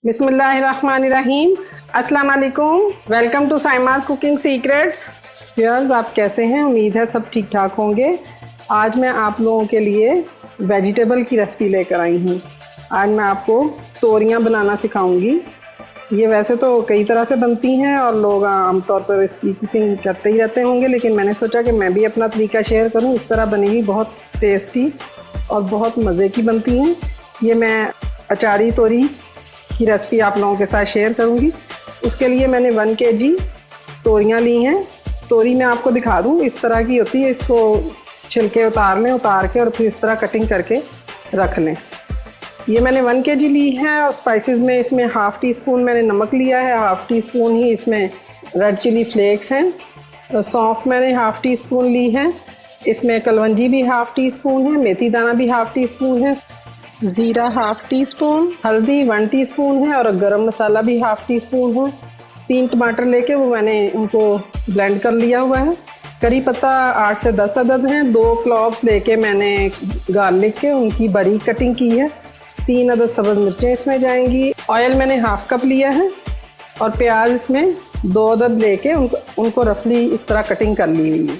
बिस्मिल्लाहिर्रहमानिर्रहीम। अस्सलाम वालेकुम। Welcome to Saima's cooking secrets. Viewers, आप कैसे हैं? उम्मीद है सब ठीक ठाक होंगे। आज मैं आप लोगों के लिए वेजिटेबल की रेसिपी लेकर आई हूँ। आज मैं आपको तोरियाँ बनाना सिखाऊंगी। ये वैसे तो कई तरह से बनती हैं और लोग आमतौर पर इसकी कुकिंग करते ही रहते होंगे, लेकिन मैंने सोचा कि मैं भी अपना तरीका शेयर करूँ। इस तरह बनेगी, बहुत टेस्टी और बहुत मज़े की बनती हैं। ये मैं अचारी तोरी की रेसिपी आप लोगों के साथ शेयर करूंगी। उसके लिए मैंने 1 kg तोरियां ली हैं। तोरी मैं आपको दिखा दूं, इस तरह की होती है। इसको छिलके उतार लें, उतार के और फिर इस तरह कटिंग करके रख लें। ये मैंने 1 kg ली है। और स्पाइसेस में इसमें ½ टीस्पून मैंने नमक लिया है, ½ टीस्पून ही इसमें रेड चिली फ्लेक्स हैं। सौंफ मैंने ½ टीस्पून ली है। इसमें कलवंजी भी ½ टीस्पून है, मेथी दाना भी ½ टीस्पून है, ज़ीरा ½ टीस्पून, हल्दी 1 टीस्पून है और गरम मसाला भी ½ टीस्पून है। 3 टमाटर लेके वो मैंने उनको ब्लेंड कर लिया हुआ है। करी पत्ता 8 से 10 अदद हैं। 2 क्लॉव्स लेके मैंने गार्लिक के उनकी बारीक कटिंग की है। 3 अदद सब्ज़ मिर्चें इसमें जाएंगी। ऑयल मैंने ½ कप लिया है और प्याज इसमें 2 अदद लेके उनको रफली इस तरह कटिंग कर ली हुई है।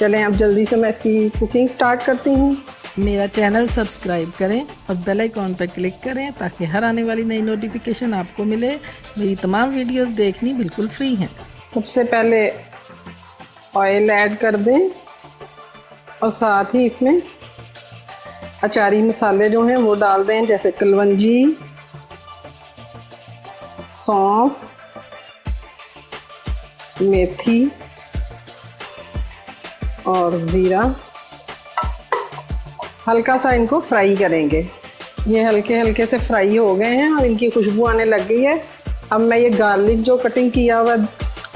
चलें अब जल्दी से मैं इसकी कुकिंग स्टार्ट करती हूँ। मेरा चैनल सब्सक्राइब करें और बेल आइकॉन पर क्लिक करें ताकि हर आने वाली नई नोटिफिकेशन आपको मिले। मेरी तमाम वीडियोस देखनी बिल्कुल फ्री हैं। सबसे पहले ऑयल ऐड कर दें और साथ ही इसमें अचारी मसाले जो हैं वो डाल दें, जैसे कलवंजी, सौंफ, मेथी और ज़ीरा। हल्का सा इनको फ्राई करेंगे। ये हल्के हल्के से फ्राई हो गए हैं और इनकी खुशबू आने लग गई है। अब मैं ये गार्लिक जो कटिंग किया हुआ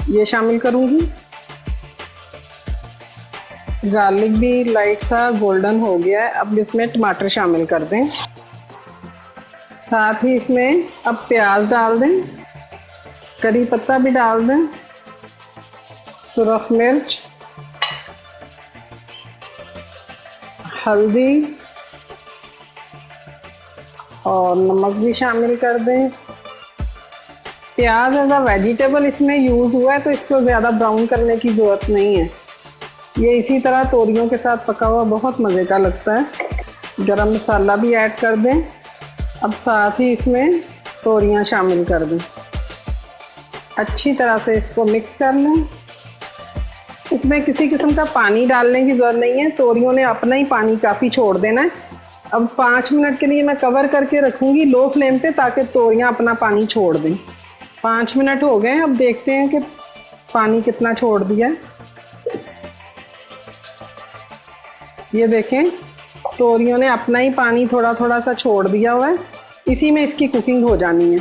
ये शामिल करूंगी। गार्लिक भी लाइट सा गोल्डन हो गया है। अब इसमें टमाटर शामिल कर दें। साथ ही इसमें अब प्याज डाल दें, करी पत्ता भी डाल दें, सुरख मिर्च, हल्दी और नमक भी शामिल कर दें। प्याज एज अ वेजिटेबल इसमें यूज़ हुआ है तो इसको ज़्यादा ब्राउन करने की ज़रूरत नहीं है। ये इसी तरह तोरियों के साथ पका हुआ बहुत मज़े का लगता है। गरम मसाला भी ऐड कर दें। अब साथ ही इसमें तोरियां शामिल कर दें। अच्छी तरह से इसको मिक्स कर लें। इसमें किसी किस्म का पानी डालने की ज़रूरत नहीं है। तोरियों ने अपना ही पानी काफ़ी छोड़ देना है। अब 5 मिनट के लिए मैं कवर करके रखूँगी लो फ्लेम पे, ताकि तोरियां अपना पानी छोड़ दें। 5 मिनट हो गए। अब देखते हैं कि पानी कितना छोड़ दिया। ये देखें, तोरियों ने अपना ही पानी थोड़ा थोड़ा सा छोड़ दिया हुआ है। इसी में इसकी कुकिंग हो जानी है।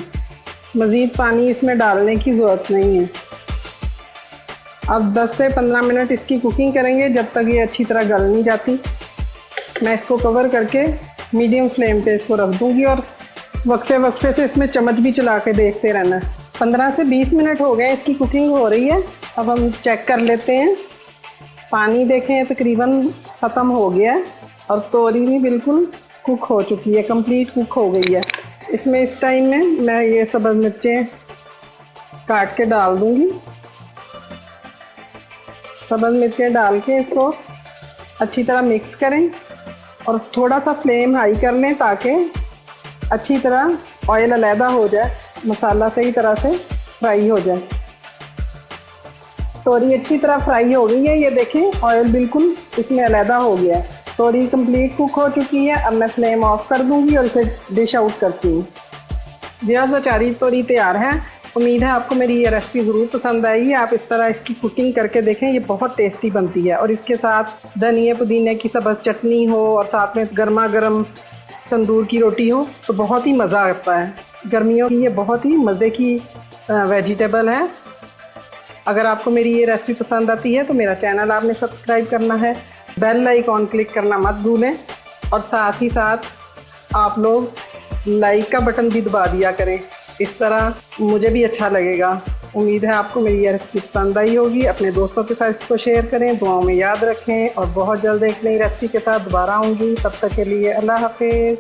मज़ीद पानी इसमें डालने की ज़रूरत नहीं है। अब 10 से 15 मिनट इसकी कुकिंग करेंगे, जब तक ये अच्छी तरह गल नहीं जाती। मैं इसको कवर करके मीडियम फ्लेम पे इसको रख दूंगी और वक्फे वक्फे से इसमें चम्मच भी चला के देखते रहना। 15 से 20 मिनट हो गए, इसकी कुकिंग हो रही है। अब हम चेक कर लेते हैं। पानी देखें तकरीबन ख़त्म हो गया है और तोरी भी बिल्कुल कुक हो चुकी है, कंप्लीट कुक हो गई है। इसमें इस टाइम में मैं ये सब्ज़ मिर्चें काट के डाल दूँगी। सब्ज़ मिर्चें डाल के इसको अच्छी तरह मिक्स करें और थोड़ा सा फ्लेम हाई कर लें ताकि अच्छी तरह ऑयल अलहदा हो जाए, मसाला सही तरह से फ्राई हो जाए। तोरी अच्छी तरह फ्राई हो गई है। ये देखें, ऑयल बिल्कुल इसमें अलहदा हो गया है। तोरी कंप्लीट कुक हो चुकी है। अब मैं फ्लेम ऑफ कर दूंगी और इसे डिश आउट करती हूँ। व्यूअर्स, अचारी तोरी तैयार है। उम्मीद है आपको मेरी ये रेसिपी ज़रूर पसंद आएगी। आप इस तरह इसकी कुकिंग करके देखें, ये बहुत टेस्टी बनती है। और इसके साथ धनिया पुदीने की सब्ज़ चटनी हो और साथ में गर्मा गर्म तंदूर की रोटी हो तो बहुत ही मज़ा आता है। गर्मियों की ये बहुत ही मज़े की वेजिटेबल है। अगर आपको मेरी ये रेसिपी पसंद आती है तो मेरा चैनल आपने सब्सक्राइब करना है, बेल आइकॉन क्लिक करना मत भूलें और साथ ही साथ आप लोग लाइक का बटन भी दबा दिया करें। इस तरह मुझे भी अच्छा लगेगा। उम्मीद है आपको मेरी ये रेसिपी पसंद आई होगी। अपने दोस्तों के साथ इसको शेयर करें, दुआओं में याद रखें और बहुत जल्द एक नई रेसिपी के साथ दोबारा आऊँगी। तब तक के लिए अल्लाह हाफिज़।